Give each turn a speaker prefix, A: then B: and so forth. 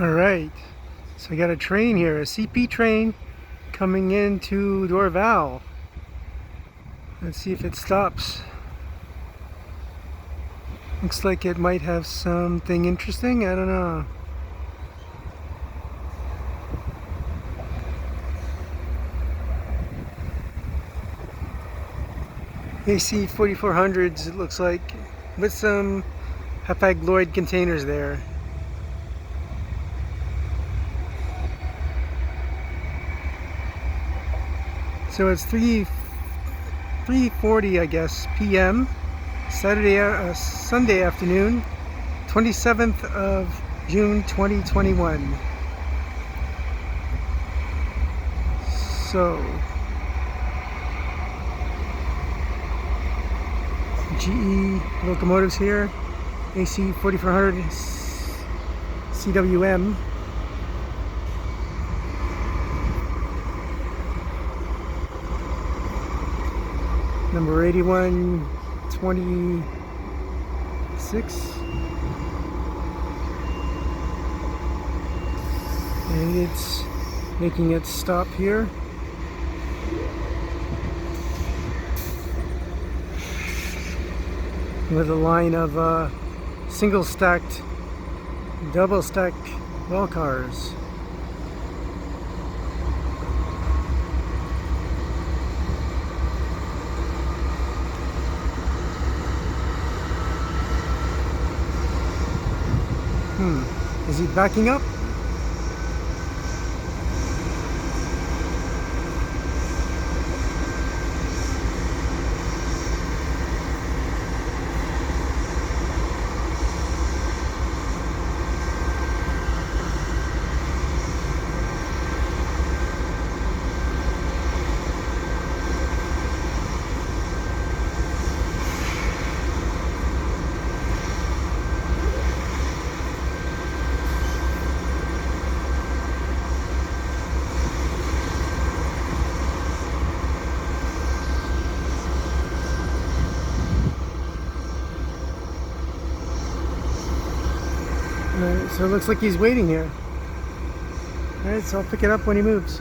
A: Alright, so I got a train here, a CP train coming into Dorval. Let's see if it stops. Looks like it might have something interesting, I don't know. AC4400s, it looks like, with some Hapag-Lloyd containers there. So it's 3:40, I guess, p.m. Sunday afternoon, 27th of June 2021. So GE locomotives here, AC4400 CWM. Number 8126, and it's making its stop here. With a line of single stacked, double stacked rail cars. Is he backing up? Alright, so it looks like he's waiting here. Alright, so I'll pick it up when he moves.